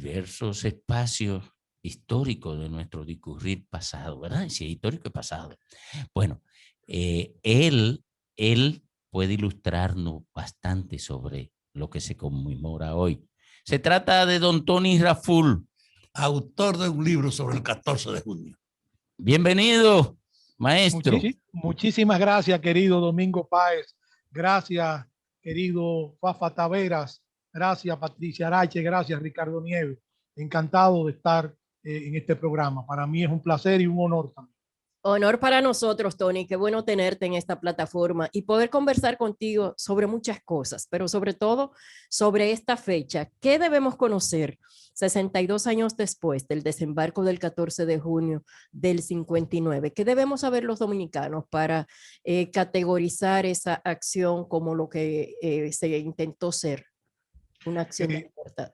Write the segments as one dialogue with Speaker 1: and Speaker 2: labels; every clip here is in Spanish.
Speaker 1: diversos espacios históricos de nuestro discurrir pasado, ¿verdad? Si es histórico y pasado. Bueno, él puede ilustrarnos bastante sobre lo que se conmemora hoy. Se trata de don Tony Raful,
Speaker 2: autor de un libro sobre el 14 de junio.
Speaker 1: Bienvenido, maestro.
Speaker 3: Muchísimas gracias, querido Domingo Páez. Gracias, querido Fafa Taveras. Gracias, Patricia Arache. Gracias, Ricardo Nieves. Encantado de estar en este programa. Para mí es un placer y un honor también.
Speaker 4: Honor para nosotros, Tony. Qué bueno tenerte en esta plataforma y poder conversar contigo sobre muchas cosas, pero sobre todo sobre esta fecha. ¿Qué debemos conocer 62 años después del desembarco del 14 de junio del 59? ¿Qué debemos saber los dominicanos para categorizar esa acción como lo que se intentó ser? Una acción de libertad.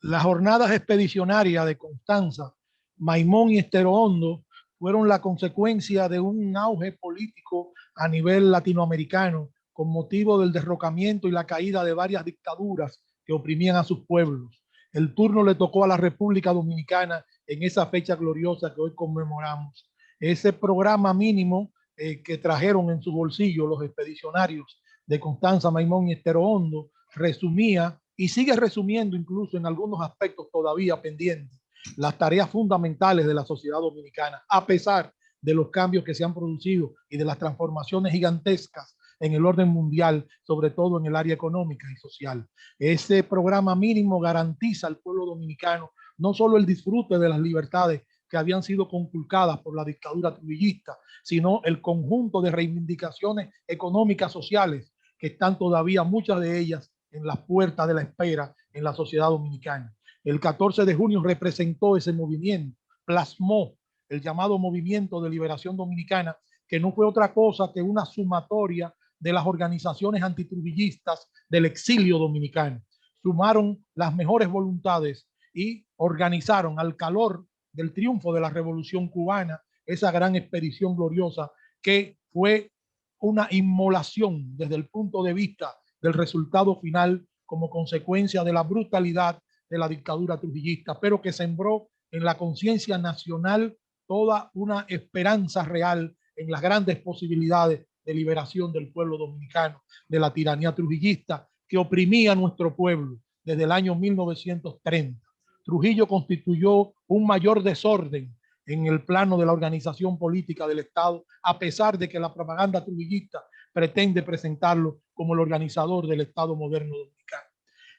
Speaker 3: Las jornadas expedicionarias de Constanza, Maimón y Estero Hondo fueron la consecuencia de un auge político a nivel latinoamericano con motivo del derrocamiento y la caída de varias dictaduras que oprimían a sus pueblos. El turno le tocó a la República Dominicana en esa fecha gloriosa que hoy conmemoramos. Ese programa mínimo que trajeron en su bolsillo los expedicionarios de Constanza, Maimón y Estero Hondo resumía y sigue resumiendo incluso en algunos aspectos todavía pendientes las tareas fundamentales de la sociedad dominicana, a pesar de los cambios que se han producido y de las transformaciones gigantescas en el orden mundial, sobre todo en el área económica y social. Ese programa mínimo garantiza al pueblo dominicano no solo el disfrute de las libertades que habían sido conculcadas por la dictadura trujillista, sino el conjunto de reivindicaciones económicas sociales que están todavía, muchas de ellas, en las puertas de la espera en la sociedad dominicana. El 14 de junio representó ese movimiento, plasmó el llamado Movimiento de Liberación Dominicana, que no fue otra cosa que una sumatoria de las organizaciones antitrujillistas del exilio dominicano. Sumaron las mejores voluntades y organizaron al calor del triunfo de la Revolución Cubana esa gran expedición gloriosa que fue una inmolación desde el punto de vista del resultado final como consecuencia de la brutalidad de la dictadura trujillista, pero que sembró en la conciencia nacional toda una esperanza real en las grandes posibilidades de liberación del pueblo dominicano de la tiranía trujillista que oprimía a nuestro pueblo desde el año 1930. Trujillo constituyó un mayor desorden en el plano de la organización política del Estado, a pesar de que la propaganda trujillista pretende presentarlo como el organizador del Estado moderno dominicano.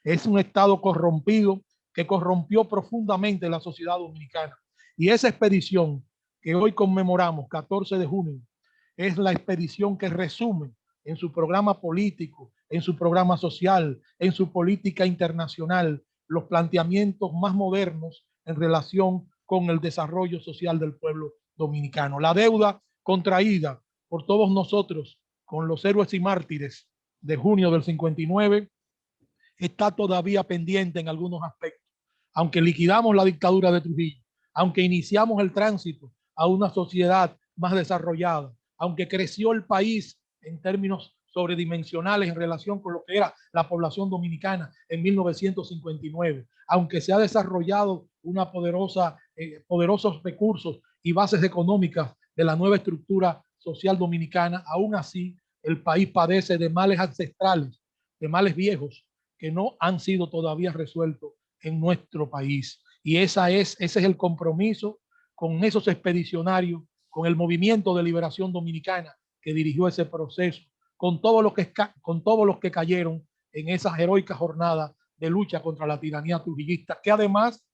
Speaker 3: Es un Estado corrompido que corrompió profundamente la sociedad dominicana. Y esa expedición que hoy conmemoramos, 14 de junio, es la expedición que resume en su programa político, en su programa social, en su política internacional, los planteamientos más modernos en relación con el desarrollo social del pueblo dominicano. La deuda contraída por todos nosotros con los héroes y mártires de junio del 59 está todavía pendiente en algunos aspectos. Aunque liquidamos la dictadura de Trujillo, aunque iniciamos el tránsito a una sociedad más desarrollada, aunque creció el país en términos sobredimensionales en relación con lo que era la población dominicana en 1959, aunque se ha desarrollado una poderosos recursos y bases económicas de la nueva estructura social dominicana, aún así el país padece de males ancestrales, de males viejos que no han sido todavía resueltos en nuestro país. Y ese es el compromiso con esos expedicionarios, con el Movimiento de Liberación Dominicana que dirigió ese proceso, con todos los que cayeron en esa heroica jornada de lucha contra la tiranía trujillista, que además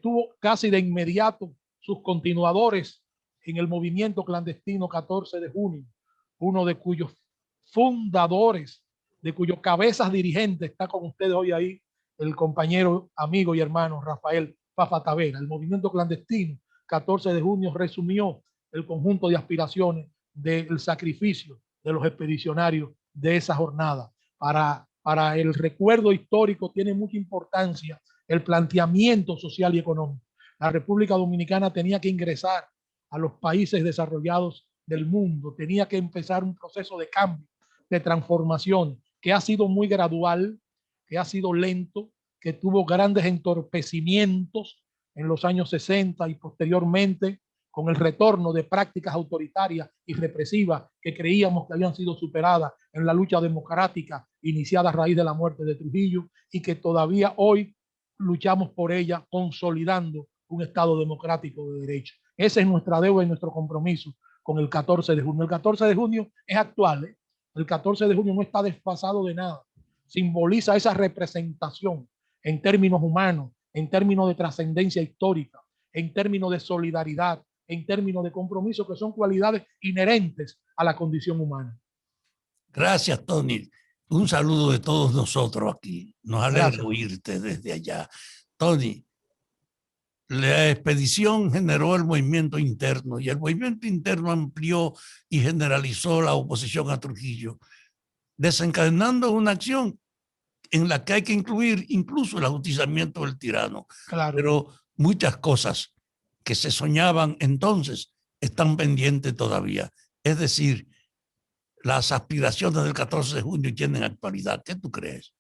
Speaker 3: tuvo casi de inmediato sus continuadores en el movimiento clandestino 14 de junio, uno de cuyos fundadores, de cuyos cabezas dirigentes está con ustedes hoy ahí, el compañero, amigo y hermano Rafael Fafa Tavera. El movimiento clandestino 14 de junio resumió el conjunto de aspiraciones del sacrificio de los expedicionarios de esa jornada. Para el recuerdo histórico tiene mucha importancia el planteamiento social y económico. La República Dominicana tenía que ingresar a los países desarrollados del mundo, tenía que empezar un proceso de cambio, de transformación, que ha sido muy gradual, que ha sido lento, que tuvo grandes entorpecimientos en los años 60 y posteriormente con el retorno de prácticas autoritarias y represivas que creíamos que habían sido superadas en la lucha democrática iniciada a raíz de la muerte de Trujillo y que todavía hoy luchamos por ella consolidando un Estado democrático de derecho. Esa es nuestra deuda y nuestro compromiso con el 14 de junio. El 14 de junio es actual, ¿eh? El 14 de junio no está desfasado de nada. Simboliza esa representación en términos humanos, en términos de trascendencia histórica, en términos de solidaridad, en términos de compromiso, que son cualidades inherentes a la condición humana.
Speaker 2: Gracias, Tony. Un saludo de todos nosotros aquí. Nos alegra
Speaker 3: Gracias.
Speaker 2: oírte desde allá. Tony, la expedición generó el movimiento interno y el movimiento interno amplió y generalizó la oposición a Trujillo, desencadenando una acción en la que hay que incluir incluso el ajusticiamiento del tirano.
Speaker 3: Claro.
Speaker 2: Pero muchas cosas que se soñaban entonces están pendientes todavía. Es decir, las aspiraciones del 14 de junio tienen actualidad. ¿Qué tú crees?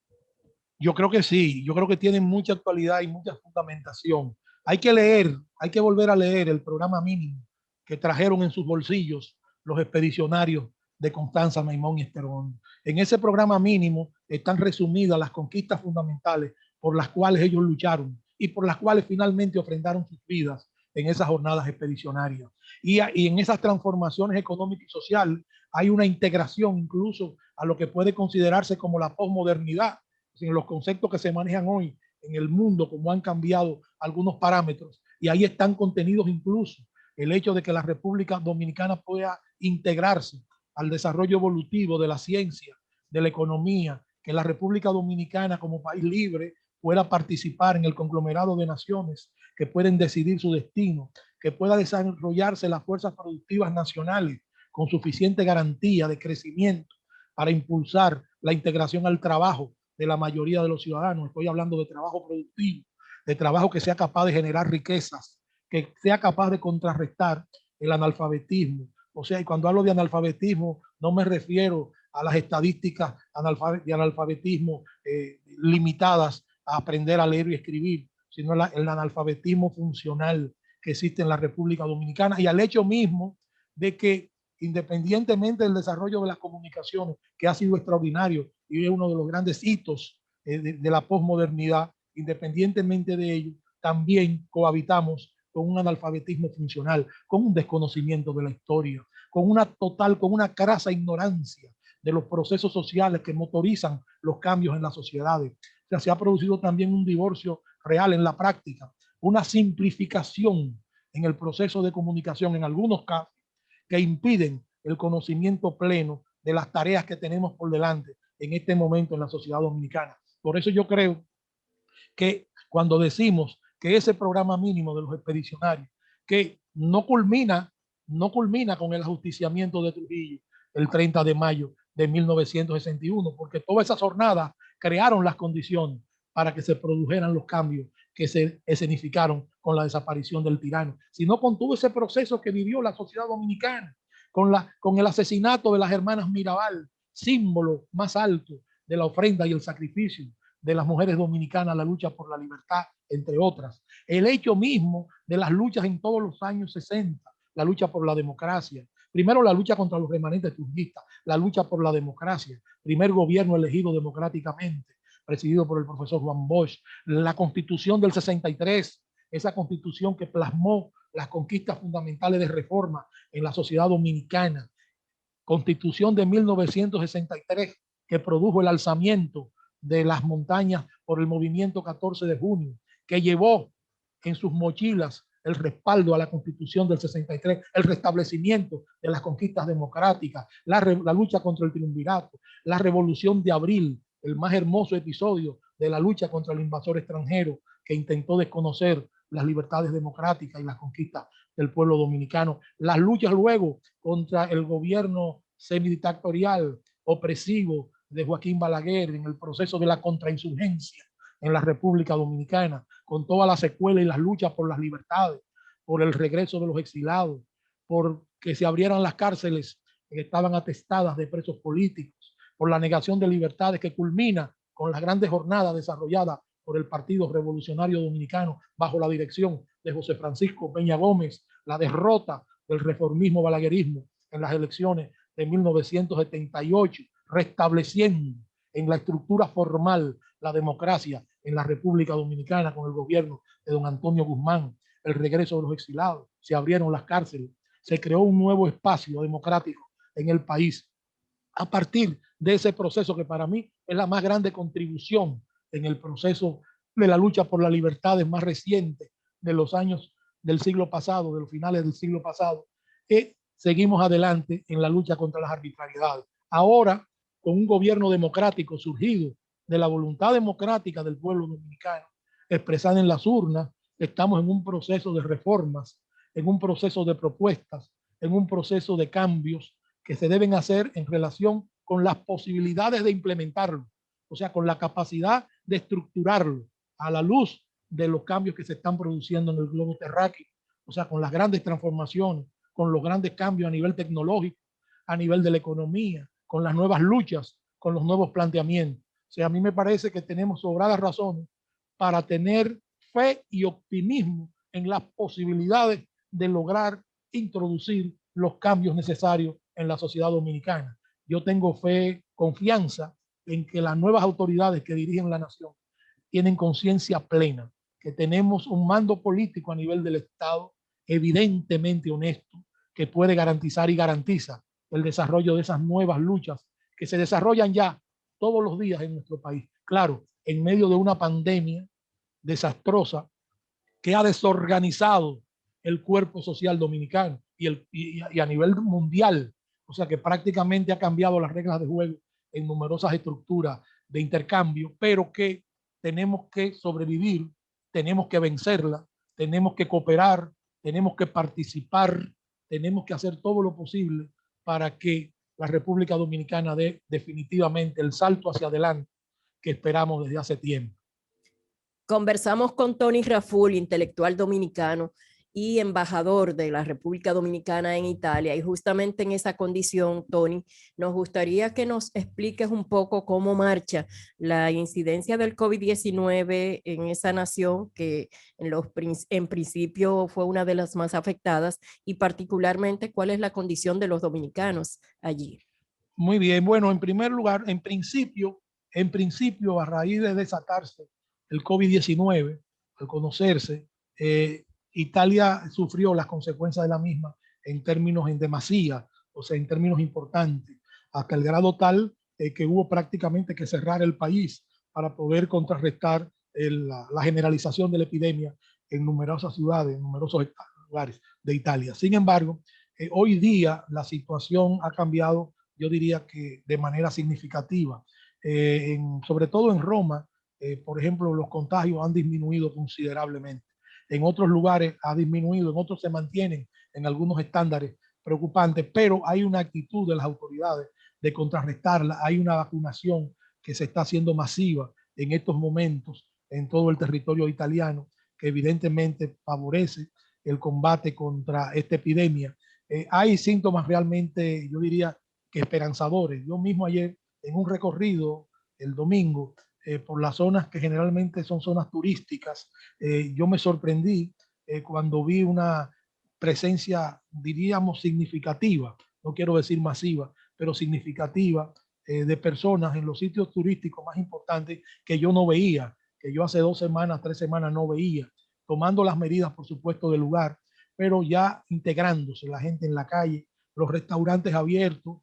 Speaker 3: Yo creo que sí, yo creo que tienen mucha actualidad y mucha fundamentación. Hay que leer, hay que volver a leer el programa mínimo que trajeron en sus bolsillos los expedicionarios de Constanza, Maimón y Esterón. En ese programa mínimo están resumidas las conquistas fundamentales por las cuales ellos lucharon y por las cuales finalmente ofrendaron sus vidas en esas jornadas expedicionarias. Y en esas transformaciones económicas y sociales hay una integración incluso a lo que puede considerarse como la posmodernidad, en los conceptos que se manejan hoy en el mundo, como han cambiado algunos parámetros. Y ahí están contenidos incluso el hecho de que la República Dominicana pueda integrarse al desarrollo evolutivo de la ciencia, de la economía, que la República Dominicana como país libre pueda participar en el conglomerado de naciones que pueden decidir su destino, que pueda desarrollarse las fuerzas productivas nacionales con suficiente garantía de crecimiento para impulsar la integración al trabajo de la mayoría de los ciudadanos. Estoy hablando de trabajo productivo, de trabajo que sea capaz de generar riquezas, que sea capaz de contrarrestar el analfabetismo. O sea, y cuando hablo de analfabetismo, no me refiero a las estadísticas de analfabetismo limitadas a aprender a leer y escribir, sino el analfabetismo funcional que existe en la República Dominicana y al hecho mismo de que independientemente del desarrollo de las comunicaciones, que ha sido extraordinario y es uno de los grandes hitos de la posmodernidad, independientemente de ello, también cohabitamos con un analfabetismo funcional, con un desconocimiento de la historia, con una crasa ignorancia de los procesos sociales que motorizan los cambios en las sociedades. O sea, se ha producido también un divorcio real en la práctica, una simplificación en el proceso de comunicación en algunos casos que impiden el conocimiento pleno de las tareas que tenemos por delante en este momento en la sociedad dominicana. Por eso yo creo que cuando decimos que ese programa mínimo de los expedicionarios, que no culmina con el ajusticiamiento de Trujillo el 30 de mayo de 1961, porque todas esas jornadas crearon las condiciones para que se produjeran los cambios que se escenificaron con la desaparición del tirano, sino con todo ese proceso que vivió la sociedad dominicana, con el asesinato de las hermanas Mirabal, símbolo más alto de la ofrenda y el sacrificio de las mujeres dominicanas, la lucha por la libertad, entre otras. El hecho mismo de las luchas en todos los años 60, la lucha por la democracia, primero la lucha contra los remanentes trujillistas, la lucha por la democracia, primer gobierno elegido democráticamente, presidido por el profesor Juan Bosch, la constitución del 63, esa constitución que plasmó las conquistas fundamentales de reforma en la sociedad dominicana, constitución de 1963 que produjo el alzamiento de las montañas por el movimiento 14 de junio, que llevó en sus mochilas el respaldo a la constitución del 63, el restablecimiento de las conquistas democráticas, la lucha contra el triunvirato, la revolución de abril, el más hermoso episodio de la lucha contra el invasor extranjero que intentó desconocer las libertades democráticas y las conquistas del pueblo dominicano, las luchas luego contra el gobierno semidictatorial opresivo de Joaquín Balaguer en el proceso de la contrainsurgencia en la República Dominicana, con toda la secuela y las luchas por las libertades, por el regreso de los exilados, por que se abrieran las cárceles que estaban atestadas de presos políticos, por la negación de libertades que culmina con las grandes jornadas desarrolladas por el Partido Revolucionario Dominicano bajo la dirección de José Francisco Peña Gómez, la derrota del reformismo balaguerismo en las elecciones de 1978, restableciendo en la estructura formal la democracia en la República Dominicana con el gobierno de don Antonio Guzmán, el regreso de los exilados, se abrieron las cárceles, se creó un nuevo espacio democrático en el país. A partir de ese proceso que para mí es la más grande contribución en el proceso de la lucha por las libertades más reciente de los años del siglo pasado, de los finales del siglo pasado, seguimos adelante en la lucha contra las arbitrariedades. Ahora, con un gobierno democrático surgido de la voluntad democrática del pueblo dominicano, expresada en las urnas, estamos en un proceso de reformas, en un proceso de propuestas, en un proceso de cambios que se deben hacer en relación con las posibilidades de implementarlo, o sea, con la capacidad de estructurarlo a la luz de los cambios que se están produciendo en el globo terráqueo, o sea, con las grandes transformaciones, con los grandes cambios a nivel tecnológico, a nivel de la economía, con las nuevas luchas, con los nuevos planteamientos. O sea, a mí me parece que tenemos sobradas razones para tener fe y optimismo en las posibilidades de lograr introducir los cambios necesarios en la sociedad dominicana. Yo tengo fe, confianza en que las nuevas autoridades que dirigen la nación tienen conciencia plena, que tenemos un mando político a nivel del Estado evidentemente honesto, que puede garantizar y garantiza el desarrollo de esas nuevas luchas que se desarrollan ya todos los días en nuestro país. Claro, en medio de una pandemia desastrosa que ha desorganizado el cuerpo social dominicano y a nivel mundial. O sea que prácticamente ha cambiado las reglas de juego en numerosas estructuras de intercambio, pero que tenemos que sobrevivir, tenemos que vencerla, tenemos que cooperar, tenemos que participar, tenemos que hacer todo lo posible para que la República Dominicana dé definitivamente el salto hacia adelante que esperamos desde hace tiempo.
Speaker 4: Conversamos con Tony Raful, intelectual dominicano y embajador de la República Dominicana en Italia. Y justamente en esa condición, Tony, nos gustaría que nos expliques un poco cómo marcha la incidencia del COVID-19 en esa nación, que en principio fue una de las más afectadas, y particularmente cuál es la condición de los dominicanos allí.
Speaker 3: Muy bien, bueno, en primer lugar, en principio, a raíz de desatarse el COVID-19, al conocerse, Italia sufrió las consecuencias de la misma en términos en demasía, o sea, en términos importantes, hasta el grado tal que hubo prácticamente que cerrar el país para poder contrarrestar la generalización de la epidemia en numerosas ciudades, en numerosos lugares de Italia. Sin embargo, hoy día la situación ha cambiado, yo diría que de manera significativa, sobre todo en Roma. Por ejemplo, los contagios han disminuido considerablemente. En otros lugares ha disminuido, en otros se mantienen en algunos estándares preocupantes, pero hay una actitud de las autoridades de contrarrestarla. Hay una vacunación que se está haciendo masiva en estos momentos en todo el territorio italiano, que evidentemente favorece el combate contra esta epidemia. Hay síntomas realmente, yo diría que esperanzadores. Yo mismo ayer en un recorrido el domingo, por las zonas que generalmente son zonas turísticas, yo me sorprendí cuando vi una presencia, diríamos, significativa, no quiero decir masiva, pero significativa, de personas en los sitios turísticos más importantes que yo no veía, que yo hace 2 semanas, 3 semanas no veía, tomando las medidas, por supuesto, del lugar, pero ya integrándose la gente en la calle, los restaurantes abiertos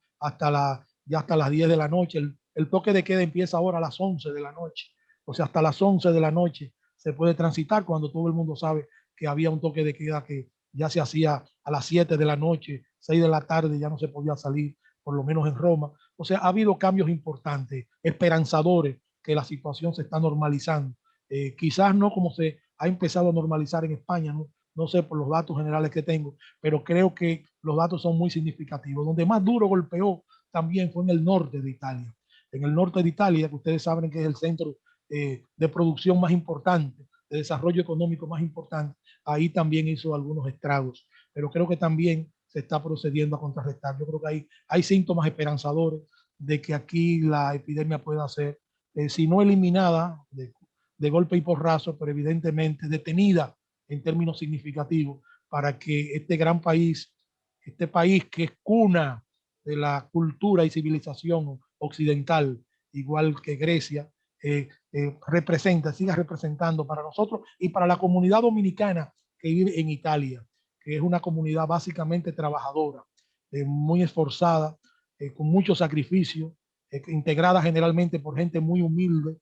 Speaker 3: ya hasta las 10 de la noche. El toque de queda empieza ahora a las 11 de la noche. O sea, hasta las 11 de la noche se puede transitar, cuando todo el mundo sabe que había un toque de queda que ya se hacía a las 7 de la noche, 6 de la tarde, ya no se podía salir, por lo menos en Roma. O sea, ha habido cambios importantes, esperanzadores, que la situación se está normalizando. Quizás no como se ha empezado a normalizar en España, no sé por los datos generales que tengo, pero creo que los datos son muy significativos. Donde más duro golpeó también fue en el norte de Italia. En el norte de Italia, que ustedes saben que es el centro de producción más importante, de desarrollo económico más importante, ahí también hizo algunos estragos. Pero creo que también se está procediendo a contrarrestar. Yo creo que hay síntomas esperanzadores de que aquí la epidemia pueda ser, si no eliminada de golpe y porrazo, pero evidentemente detenida en términos significativos para que este gran país, este país que es cuna de la cultura y civilización occidental, igual que Grecia, siga representando para nosotros y para la comunidad dominicana que vive en Italia, que es una comunidad básicamente trabajadora, muy esforzada, con mucho sacrificio, integrada generalmente por gente muy humilde.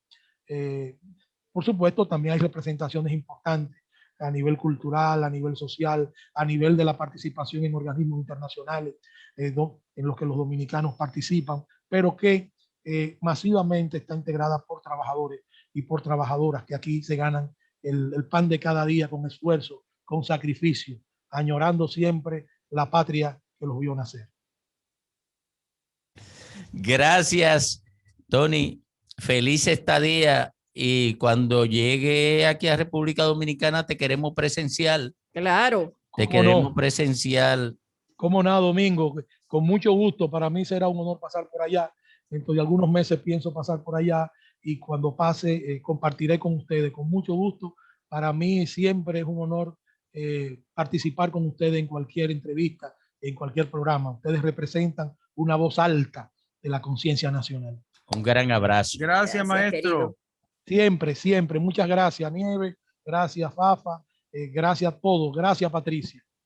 Speaker 3: Por supuesto, también hay representaciones importantes a nivel cultural, a nivel social, a nivel de la participación en organismos internacionales en los que los dominicanos participan, pero que masivamente está integrada por trabajadores y por trabajadoras que aquí se ganan el pan de cada día con esfuerzo, con sacrificio, añorando siempre la patria que los vio nacer.
Speaker 1: Gracias, Tony. Feliz estadía. Y cuando llegue aquí a República Dominicana te queremos presencial.
Speaker 4: Claro.
Speaker 1: Te queremos presencial.
Speaker 3: Cómo no, Domingo, con mucho gusto. Para mí será un honor pasar por allá. Dentro de algunos meses pienso pasar por allá y cuando pase compartiré con ustedes con mucho gusto. Para mí siempre es un honor participar con ustedes en cualquier entrevista, en cualquier programa. Ustedes representan una voz alta de la conciencia nacional.
Speaker 1: Un gran abrazo.
Speaker 5: Gracias, maestro.
Speaker 4: Querido.
Speaker 3: Siempre, siempre. Muchas gracias, Nieves. Gracias, Fafa. Gracias a todos. Gracias, Patricia.